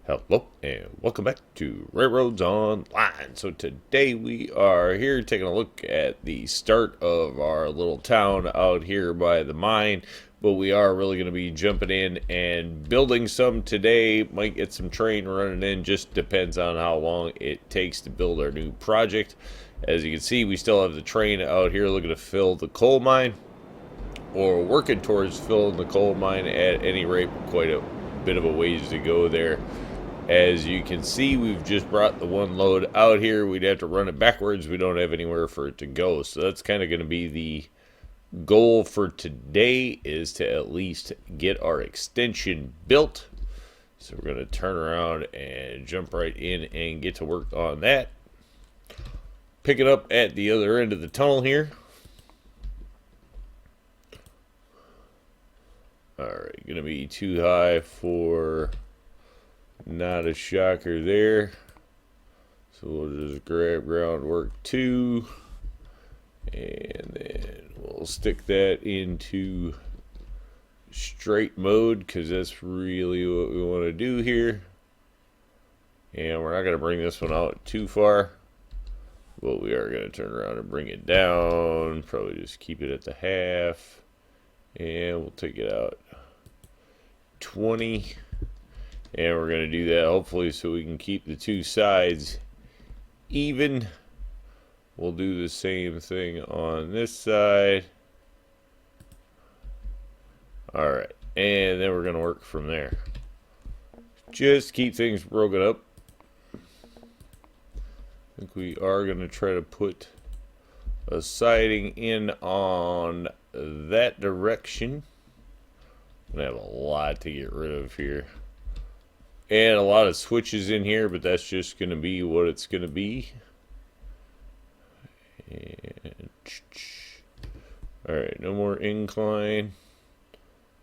Hello and welcome back to RailRoads Online. So today we are here taking a look at the start of our little town out here by the mine, but we are really going to be jumping in and building some today. Might get some train running in, just depends on how long it takes to build our new project. As you can see, we still have the train out here looking to fill the coal mine, or working towards filling the coal mine at any rate. Quite a bit of a ways to go there. As you can see, we've just brought the one load out here. We'd have to run it backwards. We don't have anywhere for it to go. So that's kind of going to be the goal for today, is to at least get our extension built. So we're going to turn around and jump right in and get to work on that. Pick it up at the other end of the tunnel here. Alright, going to be too high for... Not a shocker there. So we'll just grab groundwork 2. And then we'll stick that into straight mode, because that's really what we want to do here. And we're not going to bring this one out too far, but we are going to turn around and bring it down. Probably just keep it at the half. And we'll take it out 20. And we're going to do that hopefully so we can keep the two sides even. We'll do the same thing on this side. Alright, and then we're going to work from there. Just keep things broken up. I think we are going to try to put a siding in on that direction. I'm going to have a lot to get rid of here. And a lot of switches in here, but that's just going to be what it's going to be. And alright, no more incline.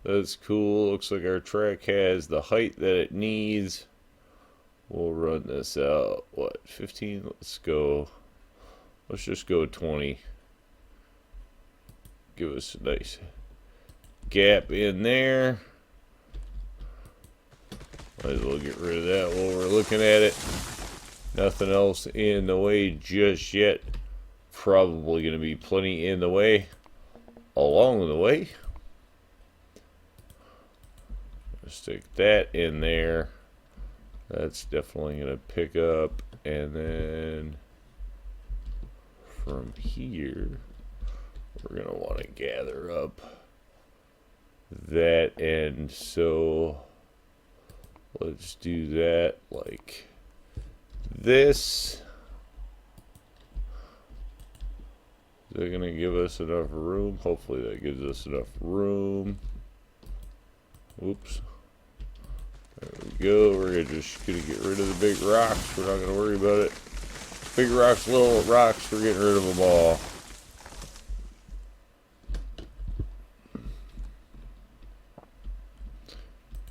That's cool. Looks like our track has the height that it needs. We'll run this out. What, 15? Let's go. Let's just go 20. Give us a nice gap in there. Might as well get rid of that while we're looking at it. Nothing else in the way just yet. Probably going to be plenty in the way along the way. Stick that in there. That's definitely going to pick up. And then from here, we're going to want to gather up that end. So let's do that like this. Is that going to give us enough room? Hopefully that gives us enough room. Oops. There we go. We're just going to get rid of the big rocks. We're not going to worry about it. Big rocks, little rocks, we're getting rid of them all.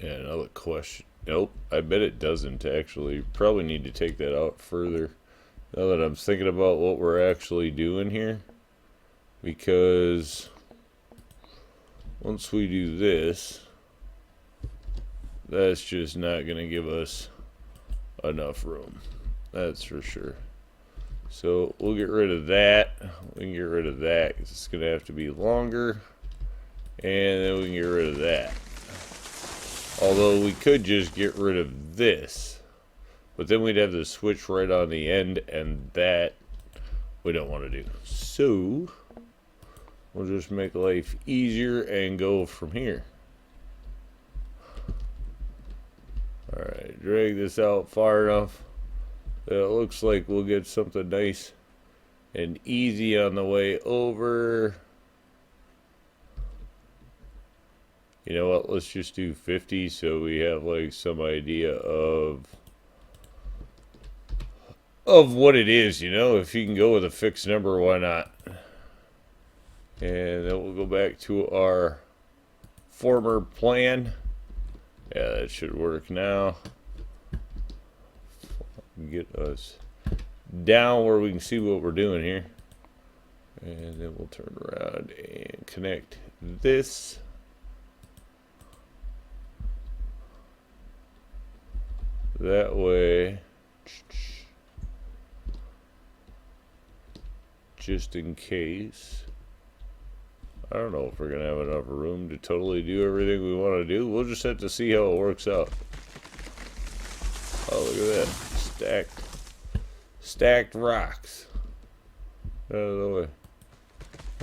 And another question. Nope, I bet it doesn't actually. Probably need to take that out further now that I'm thinking about what we're actually doing here. Because once we do this, that's just not going to give us enough room. That's for sure. So we'll get rid of that. We can get rid of that because it's going to have to be longer. And then we can get rid of that. Although we could just get rid of this, but then we'd have the switch right on the end, and that we don't want to do. So we'll just make life easier and go from here. Alright, drag this out far enough that it looks like we'll get something nice and easy on the way over. You know what, let's just do 50 so we have like some idea of what it is, you know. If you can go with a fixed number, why not? And then we'll go back to our former plan. Yeah, that should work now. Get us down where we can see what we're doing here. And then we'll turn around and connect this. That way, just in case. I don't know if we're gonna have enough room to totally do everything we want to do. We'll just have to see how it works out. Oh, look at that. Stacked rocks. Out of the way.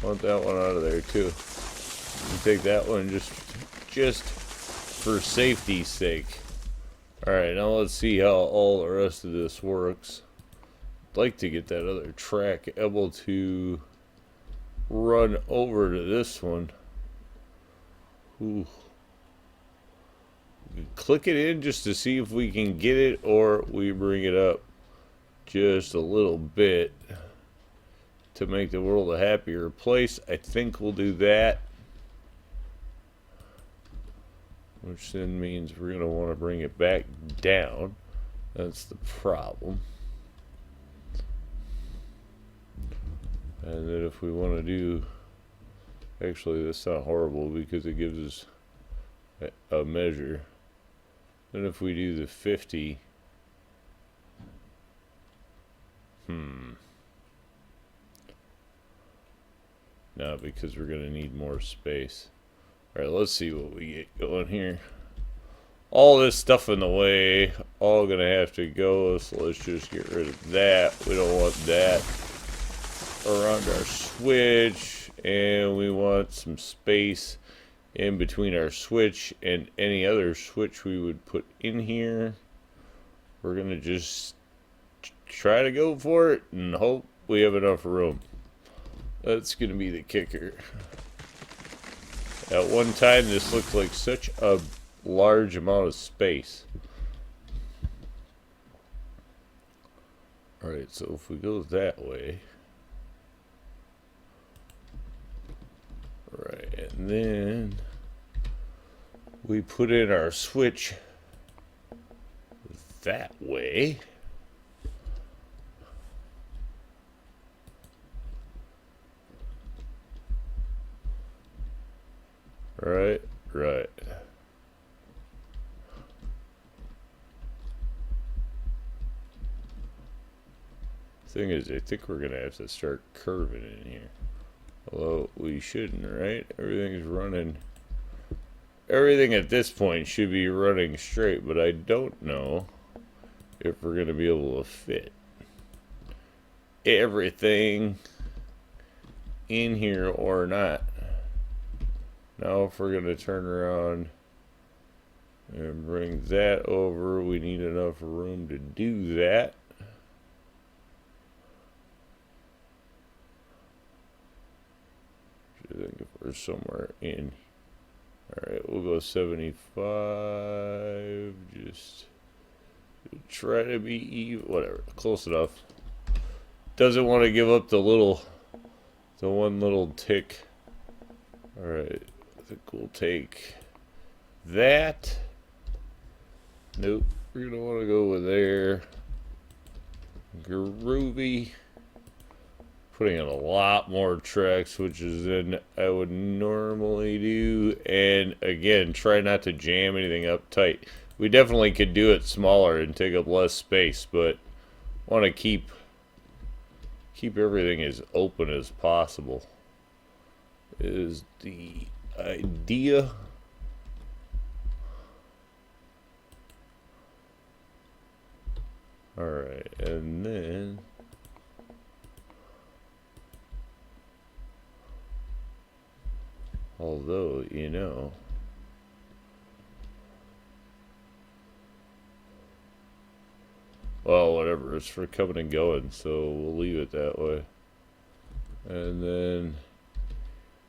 I want that one out of there too. You take that one just for safety's sake. Alright, now let's see how all the rest of this works. I'd like to get that other track able to run over to this one. Ooh. Click it in just to see if we can get it, or we bring it up just a little bit to make the world a happier place. I think we'll do that, which then means we're going to want to bring it back down. That's the problem. And then if we want to do, actually that's not horrible because it gives us a measure. Then if we do the 50, no, because we're going to need more space. Alright, let's see what we get going here. All this stuff in the way, all going to have to go, so let's just get rid of that. We don't want that around our switch, and we want some space in between our switch and any other switch we would put in here. We're going to just try to go for it and hope we have enough room. That's going to be the kicker. At one time, this looked like such a large amount of space. Alright, so if we go that way. Right, and then we put in our switch that way. Right. Thing is, I think we're gonna have to start curving in here. Although we shouldn't, right? Everything's running. Everything at this point should be running straight, but I don't know if we're gonna be able to fit everything in here or not. Now if we're going to turn around and bring that over, we need enough room to do that. I think if we're somewhere in. Alright, we'll go 75. Just try to be even. Whatever. Close enough. Doesn't want to give up the one little tick. Alright. I think we'll take that. Nope. We're going to want to go with there. Groovy. Putting in a lot more tracks, which is than I would normally do. And again, try not to jam anything up tight. We definitely could do it smaller and take up less space, but want to keep everything as open as possible is the idea. Alright, and then although, you know, well, whatever, it's for coming and going, so we'll leave it that way. And then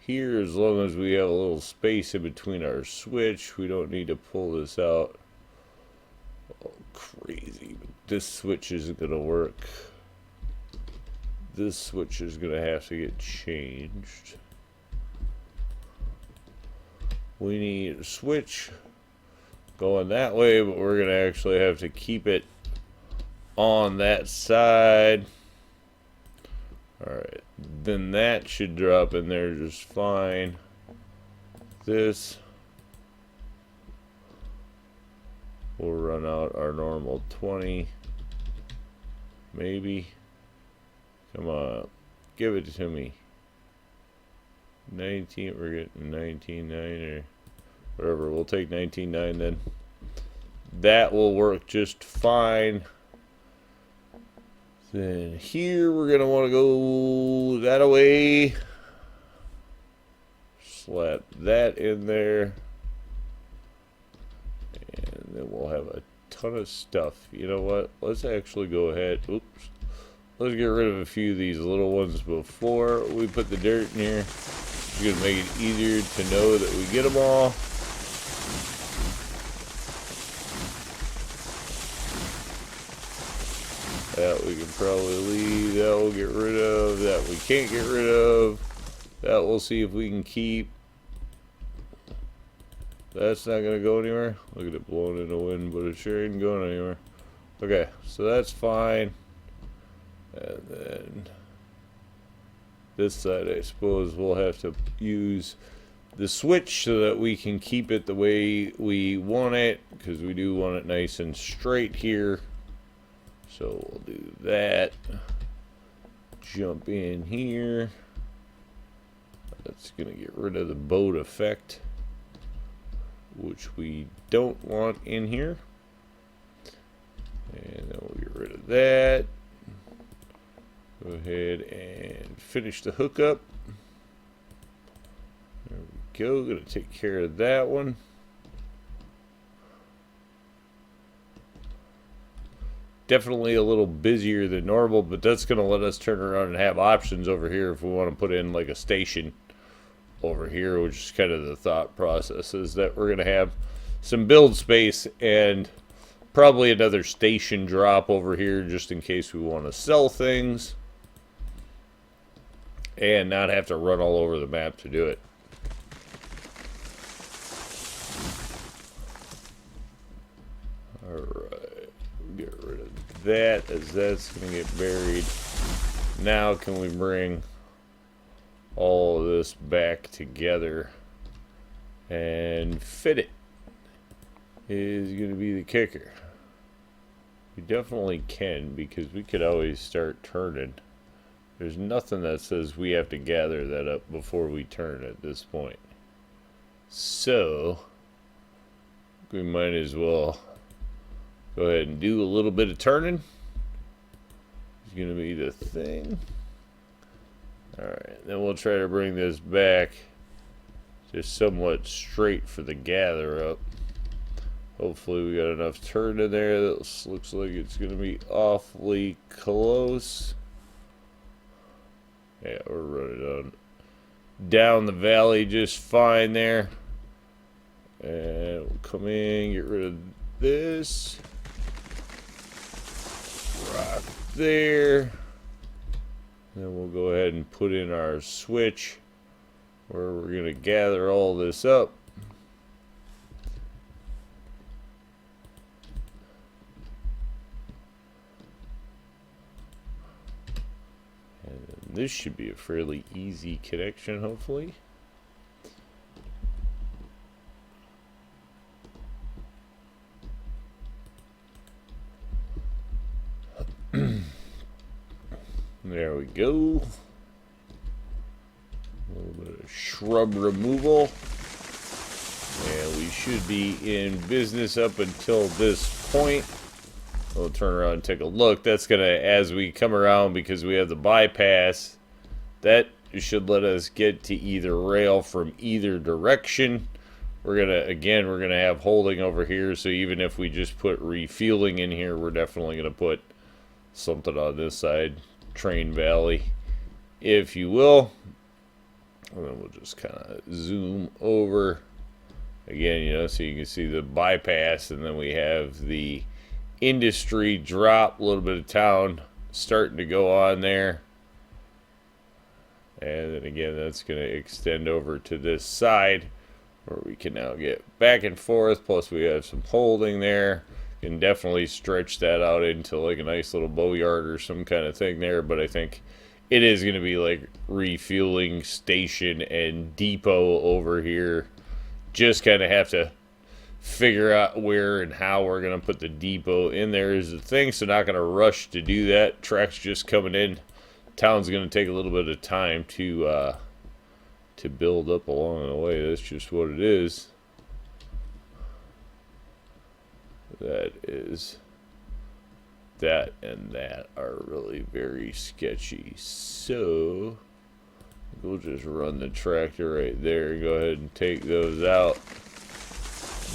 here, as long as we have a little space in between our switch, we don't need to pull this out crazy. But this switch isn't going to work. This switch is going to have to get changed. We need a switch going that way, but we're going to actually have to keep it on that side. Alright, then that should drop in there just fine. we'll run out our normal 20. Maybe. Come on. Give it to me. 19. We're getting 19.9 or whatever. We'll take 19.9 then. That will work just fine. Then here we're going to want to go that away. Slap that in there. And then we'll have a ton of stuff. You know what? Let's actually go ahead. Oops. Let's get rid of a few of these little ones before we put the dirt in here. It's going to make it easier to know that we get them all. That we can probably leave. That we'll get rid of. That we can't get rid of. That we'll see if we can keep. That's not going to go anywhere. Look at it blowing in the wind, but it sure ain't going anywhere. Okay, so that's fine. And then this side, I suppose we'll have to use the switch so that we can keep it the way we want it, because we do want it nice and straight here. So we'll do that. Jump in here. That's going to get rid of the boat effect, which we don't want in here. And then we'll get rid of that. Go ahead and finish the hookup. There we go. Going to take care of that one. Definitely a little busier than normal, but that's going to let us turn around and have options over here if we want to put in like a station over here, which is kind of the thought process, is that we're going to have some build space and probably another station drop over here just in case we want to sell things and not have to run all over the map to do it. Alright, get rid of that as that's going to get buried. Now can we bring all of this back together and fit it? Is going to be the kicker. We definitely can, because we could always start turning. There's nothing that says we have to gather that up before we turn at this point. So we might as well go ahead and do a little bit of turning. It's going to be the thing. Alright, then we'll try to bring this back just somewhat straight for the gather up. Hopefully we got enough turn in there. That looks like it's going to be awfully close. Yeah, we're running on down the valley just fine there. And we'll come in, get rid of this. Rock there. Then we'll go ahead and put in our switch where we're going to gather all this up. And this should be a fairly easy connection, hopefully. There we go. A little bit of shrub removal. And we should be in business up until this point. We'll turn around and take a look. That's going to, as we come around, because we have the bypass, that should let us get to either rail from either direction. We're going to, again, we're going to have holding over here. So even if we just put refueling in here, we're definitely going to put something on this side. Train valley, if you will. And then we'll just kind of zoom over again, you know, so you can see the bypass, and then we have the industry drop, a little bit of town starting to go on there. And then again, that's going to extend over to this side where we can now get back and forth. Plus we have some holding there. Can definitely stretch that out into like a nice little bow yard or some kind of thing there, but I think it is going to be like refueling station and depot over here. Just kind of have to figure out where and how we're going to put the depot in there is the thing. So not going to rush to do that. Track's just coming in. Town's going to take a little bit of time to build up along the way. That's just what it is. That and that are really very sketchy. So we'll just run the tractor right there. Go ahead and take those out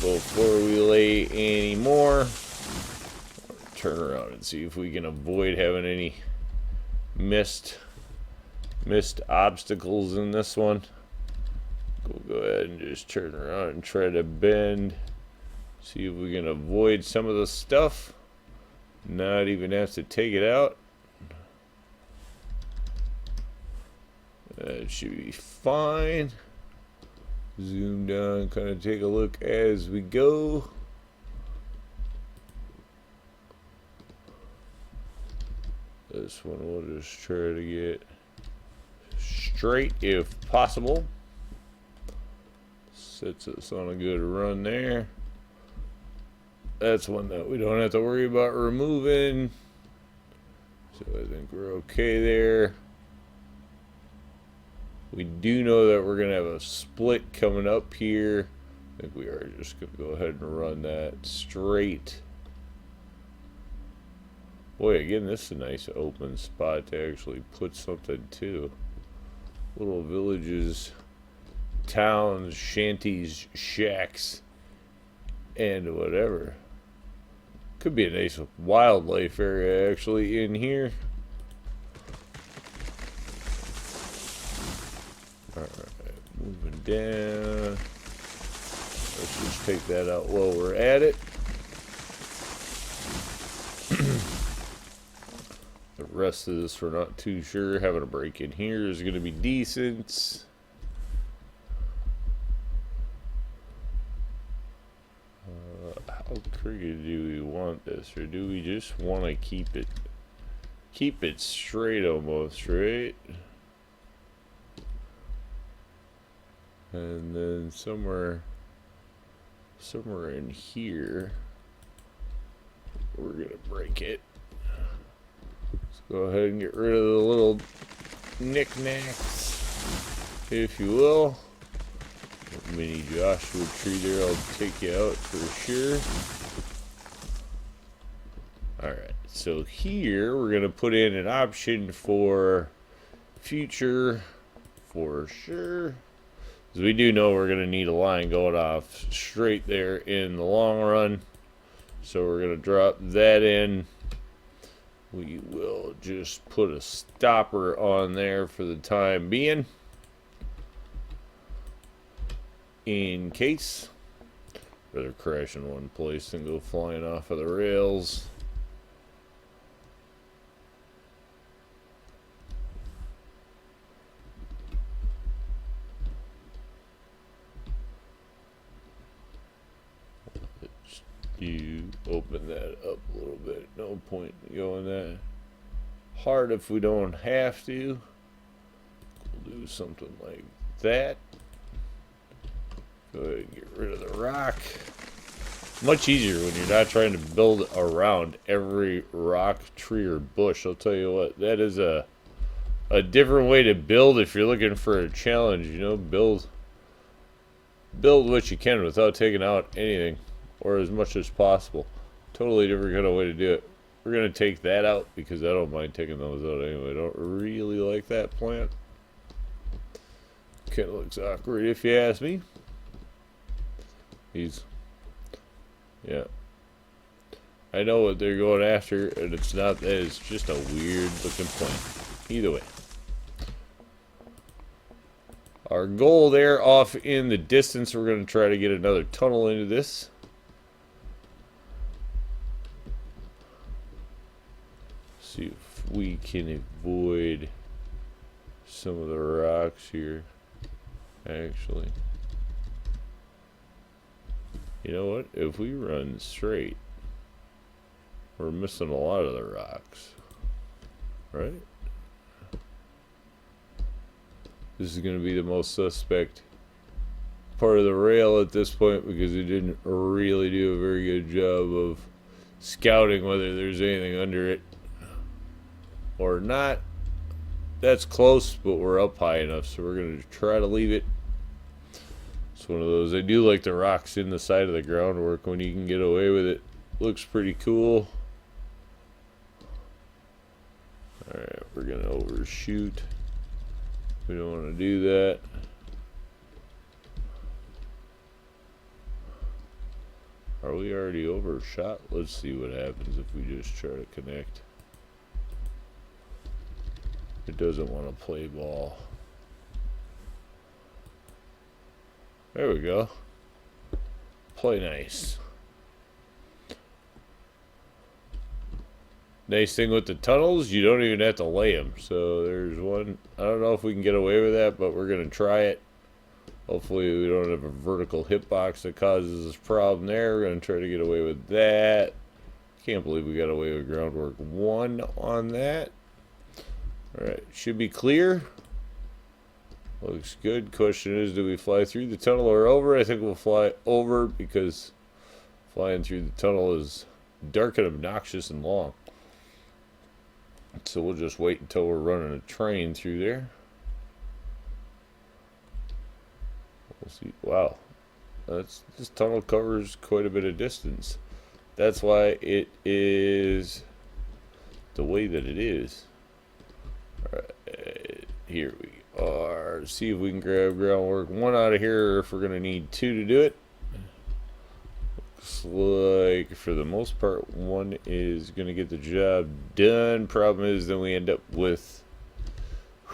before we lay any more. Turn around and see if we can avoid having any missed obstacles in this one. We'll go ahead and just turn around and try to bend. See if we can avoid some of the stuff. Not even have to take it out. That should be fine. Zoom down, kind of take a look as we go. This one we'll just try to get straight if possible. Sets us on a good run there. That's one that we don't have to worry about removing. So I think we're okay there. We do know that we're going to have a split coming up here. I think we are just going to go ahead and run that straight. Boy, again, this is a nice open spot to actually put something to. Little villages, towns, shanties, shacks, and whatever. Could be a nice wildlife area actually in here. Alright, moving down. Let's just take that out while we're at it. The rest of this we're not too sure. Having a break in here is going to be decent. How crooked do we want this, or do we just want to keep it straight almost, right? And then somewhere in here we're gonna break it. Let's go ahead and get rid of the little knickknacks, if you will. Mini Joshua tree there, I'll take you out for sure. Alright, so here we're going to put in an option for future for sure. Because we do know we're going to need a line going off straight there in the long run. So we're going to drop that in. We will just put a stopper on there for the time being. In case. Rather crash in one place than go flying off of the rails. Let's open that up a little bit. No point in going that hard if we don't have to. We'll do something like that. Go ahead and get rid of the rock. Much easier when you're not trying to build around every rock, tree, or bush. I'll tell you what, that is a different way to build if you're looking for a challenge. You know, build what you can without taking out anything, or as much as possible. Totally different kind of way to do it. We're gonna take that out because I don't mind taking those out anyway. I don't really like that plant. Kind of looks awkward if you ask me. Yeah. I know what they're going after, and it's not that. It's just a weird looking plant. Either way. Our goal there off in the distance, we're going to try to get another tunnel into this. See if we can avoid some of the rocks here, actually. You know what? If we run straight, we're missing a lot of the rocks, right? This is going to be the most suspect part of the rail at this point because we didn't really do a very good job of scouting whether there's anything under it or not. That's close, but we're up high enough, so we're going to try to leave it. It's one of those. I do like the rocks in the side of the groundwork when you can get away with it. Looks pretty cool. Alright, we're going to overshoot. We don't want to do that. Are we already overshot? Let's see what happens if we just try to connect. It doesn't want to play ball. There we go. Play nice. Nice thing with the tunnels, you don't even have to lay them. So there's one. I don't know if we can get away with that, but we're going to try it. Hopefully we don't have a vertical hitbox that causes this problem there. We're going to try to get away with that. Can't believe we got away with groundwork 1 on that. Alright, should be clear. Looks good. Question is, do we fly through the tunnel or over? I think we'll fly over because flying through the tunnel is dark and obnoxious and long. So we'll just wait until we're running a train through there. We'll see. Wow. This tunnel covers quite a bit of distance. That's why it is the way that it is. Alright, here we are. See if we can grab groundwork 1 out of here, or if we're going to need 2 to do it. Looks like for the most part 1 is going to get the job done. Problem is then we end up with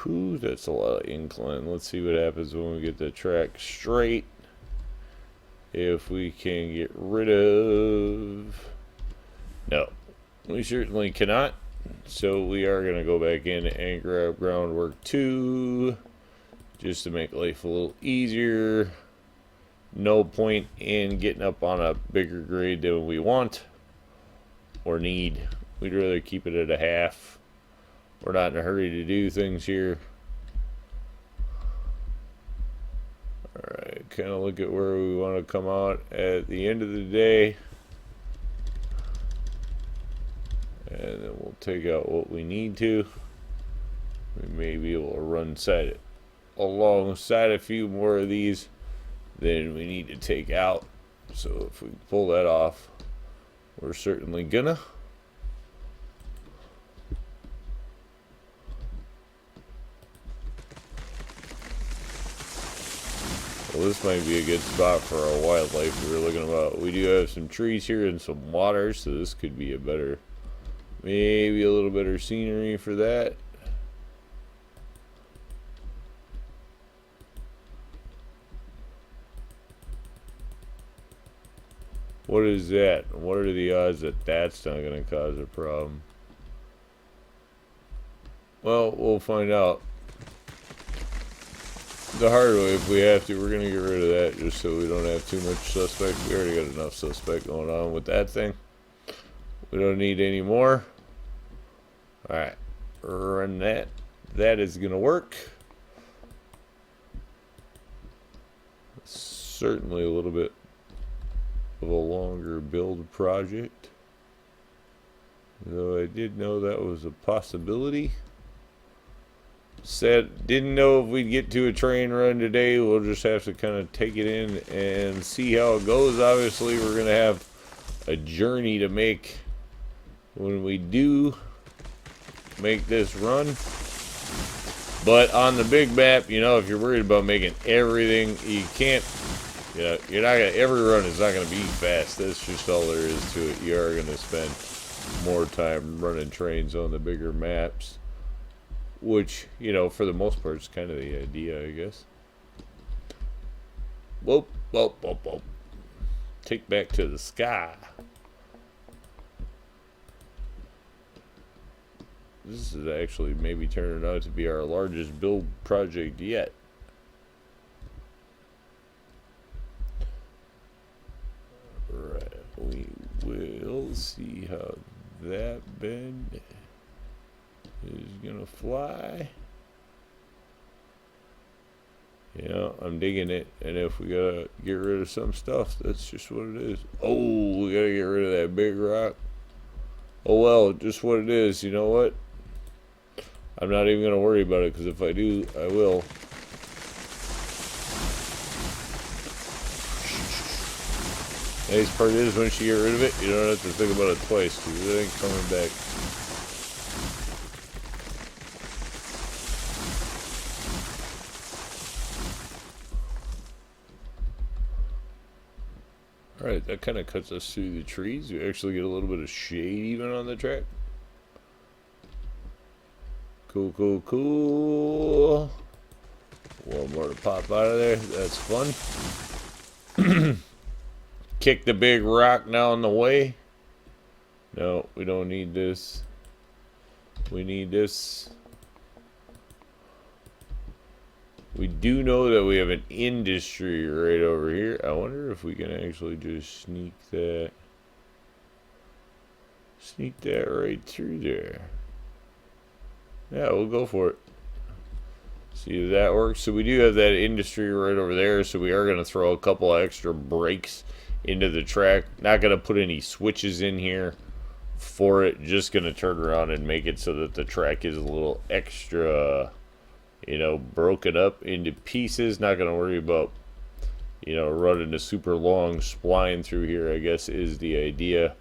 that's a lot of incline. Let's see what happens when we get the track straight. If we can get rid of... No, we certainly cannot. So we are going to go back in and grab groundwork 2 just to make life a little easier. No point in getting up on a bigger grade than we want or need. We'd rather keep it at a half. We're not in a hurry to do things here. Alright, kind of look at where we want to come out at the end of the day. And then we'll take out what we need to. We may be able to run alongside a few more of these than we need to take out. So if we pull that off, we're certainly gonna. Well, this might be a good spot for our wildlife we were looking about. We do have some trees here and some water, so this could be a better, maybe a little better scenery for that. What is that? What are the odds that that's not going to cause a problem? Well, we'll find out. The hard way, if we have to, we're going to get rid of that just so we don't have too much suspect. We already got enough suspect going on with that thing. We don't need any more. Alright, run that. That is going to work. Certainly a little bit of a longer build project. Though I did know that was a possibility. Didn't know if we'd get to a train run today. We'll just have to kind of take it in and see how it goes. Obviously, we're going to have a journey to make when we do make this run. But on the big map, you know, if you're worried about making everything, you can't, you know, you're not going to, every run is not going to be fast. That's just all there is to it. You are going to spend more time running trains on the bigger maps. Which, you know, for the most part, is kind of the idea, I guess. Whoop, whoop, whoop, whoop. Take back to the sky. This is actually maybe turning out to be our largest build project yet. Right, we will see how that bend is gonna fly. You know, I'm digging it, and if we gotta get rid of some stuff, that's just what it is. Oh, we gotta get rid of that big rock. Oh well, just what it is. You know what? I'm not even gonna worry about it, because if I do, I will. Nice part is, once you get rid of it, you don't have to think about it twice, because it ain't coming back. Alright, that kind of cuts us through the trees. We actually get a little bit of shade even on the track. Cool, cool, cool. One more to pop out of there. That's fun. Kick the big rock down the way. No, we don't need this. We need this. We do know that we have an industry right over here. I wonder if we can actually just sneak that right through there. Yeah, we'll go for it. See if that works. So we do have that industry right over there, so we are going to throw a couple extra brakes into the track. Not going to put any switches in here for it. Just going to turn around and make it so that the track is a little extra, you know, broken up into pieces. Not going to worry about, you know, running a super long spline through here, I guess is the idea.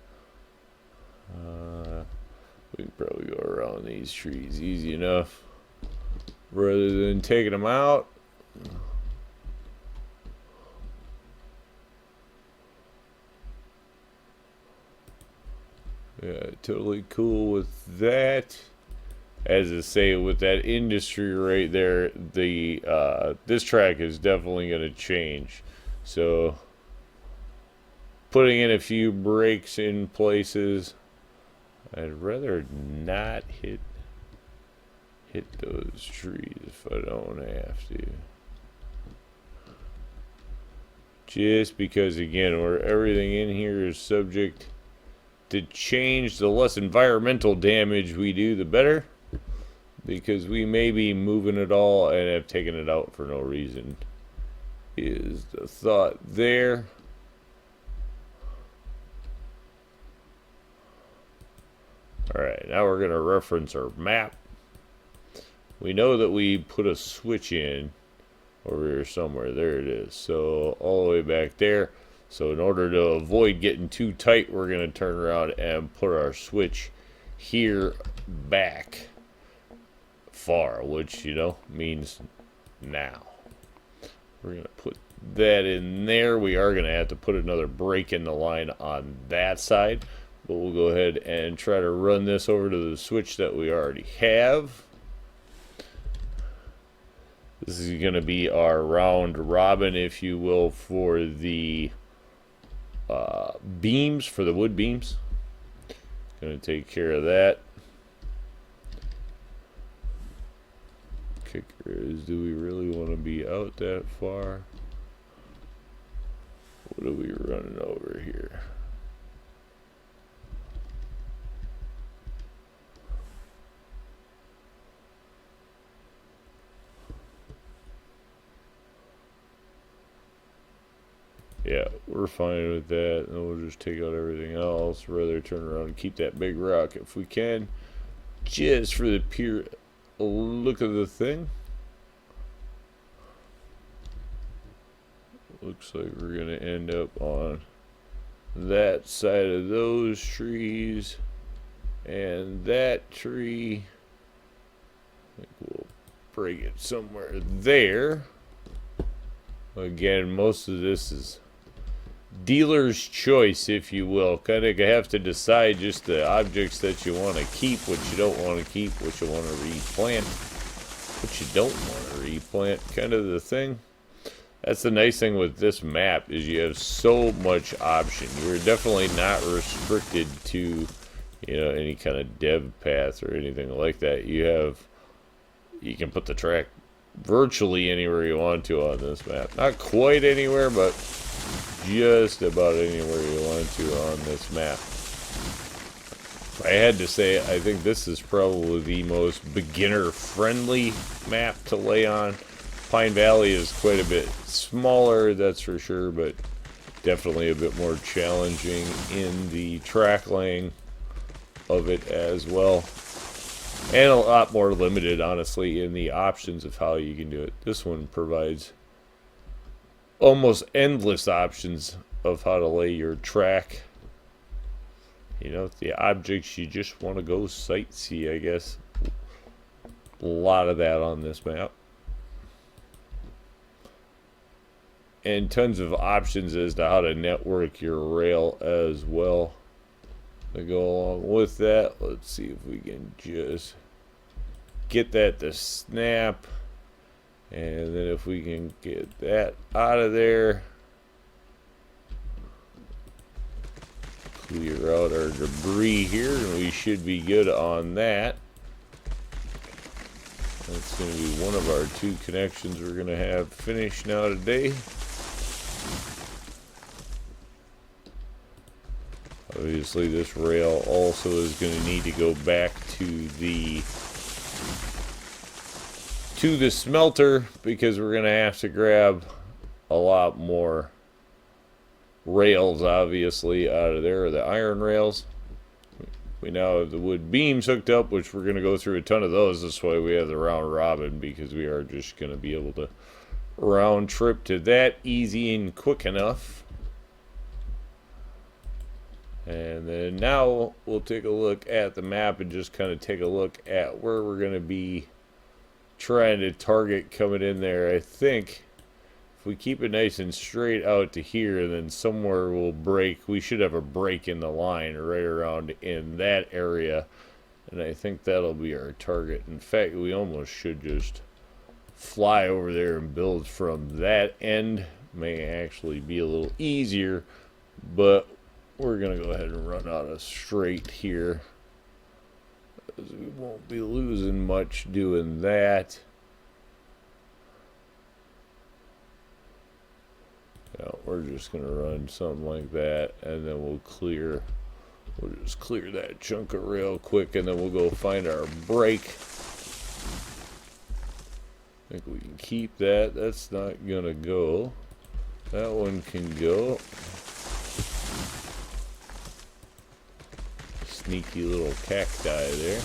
We can probably go around these trees easy enough rather than taking them out. Yeah, totally cool with that. As I say, with that industry right there, the this track is definitely going to change. So putting in a few brakes in places. I'd rather not hit those trees if I don't have to. Just because, again, where everything in here is subject to change, the less environmental damage we do, the better. Because we may be moving it all and have taken it out for no reason, is the thought there. Alright, now we're going to reference our map. We know that we put a switch in over here somewhere. There it is. So all the way back there. So in order to avoid getting too tight, we're going to turn around and put our switch here back far, which, you know, means now. We're going to put that in there. We are going to have to put another brake in the line on that side. But we'll go ahead and try to run this over to the switch that we already have. This is going to be our round robin, if you will, for the beams, for the wood beams. Going to take care of that. Kicker is, do we really want to be out that far? What are we running over here? Yeah, we're fine with that, and we'll just take out everything else. Rather turn around and keep that big rock if we can, just for the pure look of the thing. Looks like we're gonna end up on that side of those trees and that tree. I think we'll break it somewhere there. Again, most of this is dealer's choice, if you will. Kind of have to decide just the objects that you want to keep, what you don't want to keep, what you want to replant, what you don't want to replant, kind of the thing. That's the nice thing with this map, is you have so much option. You're definitely not restricted to, you know, any kind of dev path or anything like that. You can put the track virtually anywhere you want to on this map. Not quite anywhere, but just about anywhere you want to on this map. If I had to say, I think this is probably the most beginner-friendly map to lay on. Pine Valley is quite a bit smaller, that's for sure, but definitely a bit more challenging in the track laying of it as well. And a lot more limited, honestly, in the options of how you can do it. This one provides almost endless options of how to lay your track. You know, the objects you just want to go sightsee, I guess. A lot of that on this map. And tons of options as to how to network your rail as well. To go along with that, let's see if we can just get that to snap. And then if we can get that out of there. Clear out our debris here, and we should be good on that. That's going to be one of our 2 connections we're going to have finished now today. Obviously, this rail also is going to need to go back to the smelter, because we're going to have to grab a lot more rails, obviously, out of there, the iron rails. We now have the wood beams hooked up, which we're going to go through a ton of those. That's why we have the round robin, because we are just going to be able to round trip to that easy and quick enough. And then now we'll take a look at the map and just kind of take a look at where we're going to be trying to target coming in there. I think if we keep it nice and straight out to here, and then somewhere we'll break, we should have a break in the line right around in that area. And I think that'll be our target. In fact, we almost should just fly over there and build from that end. May actually be a little easier, but we're going to go ahead and run out of straight here, because we won't be losing much doing that. Yeah, we're just going to run something like that, and then we'll just clear that chunk of rail quick, and then we'll go find our break. I think we can keep that. That's not going to go. That one can go. Sneaky little cacti there.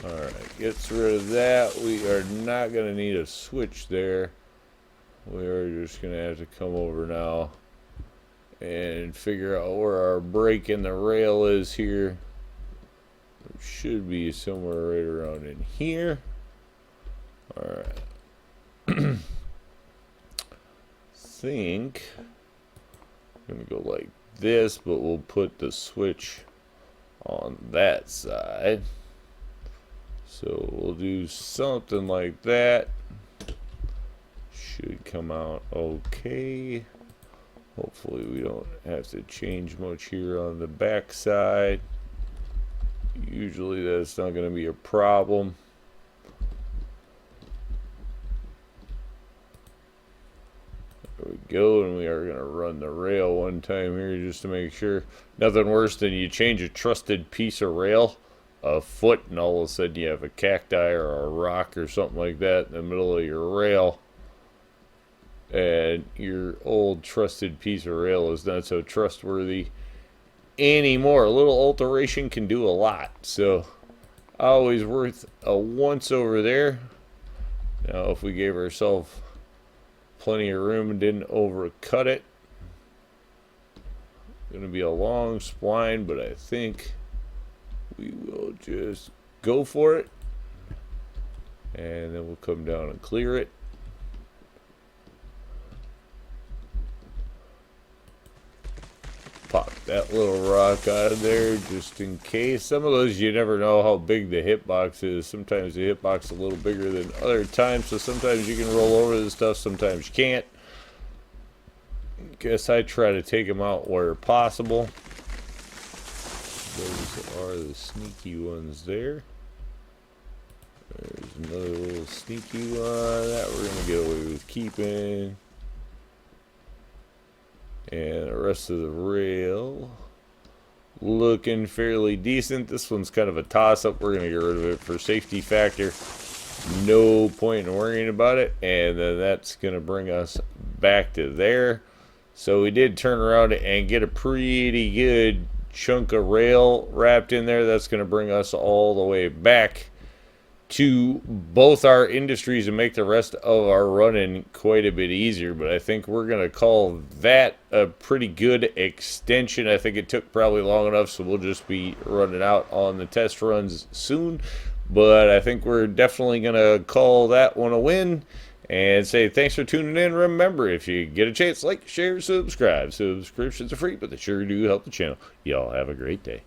Alright, gets rid of that. We are not going to need a switch there. We are just going to have to come over now and figure out where our break in the rail is here. It should be somewhere right around in here. Alright. Think I'm going to go like this, but we'll put the switch on that side. So we'll do something like that. Should come out okay. Hopefully we don't have to change much here on the back side. Usually that's not going to be a problem. There we go, and we are going to run the rail one time here just to make sure. Nothing worse than you change a trusted piece of rail a foot, and all of a sudden you have a cacti or a rock or something like that in the middle of your rail, and your old trusted piece of rail is not so trustworthy anymore. A little alteration can do a lot, so always worth a once over there. Now if we gave ourselves plenty of room and didn't overcut it, it's going to be a long spline, but I think we will just go for it, and then we'll come down and clear it. Pop that little rock out of there just in case. Some of those you never know how big the hitbox is. Sometimes the hitbox is a little bigger than other times, so sometimes you can roll over this stuff, sometimes you can't. Guess I try to take them out where possible. Those are the sneaky ones there. There's another little sneaky one that we're going to get away with keeping. And the rest of the rail looking fairly decent. This one's kind of a toss-up. We're going to get rid of it for safety factor. No point in worrying about it. And then that's going to bring us back to there. So we did turn around and get a pretty good chunk of rail wrapped in there. That's going to bring us all the way back to both our industries and make the rest of our running quite a bit easier. But I think we're going to call that a pretty good extension. I think it took probably long enough, so we'll just be running out on the test runs soon. But I think we're definitely going to call that one a win and say thanks for tuning in. Remember, if you get a chance, like, share, subscribe. Subscriptions are free, but they sure do help the channel. Y'all have a great day.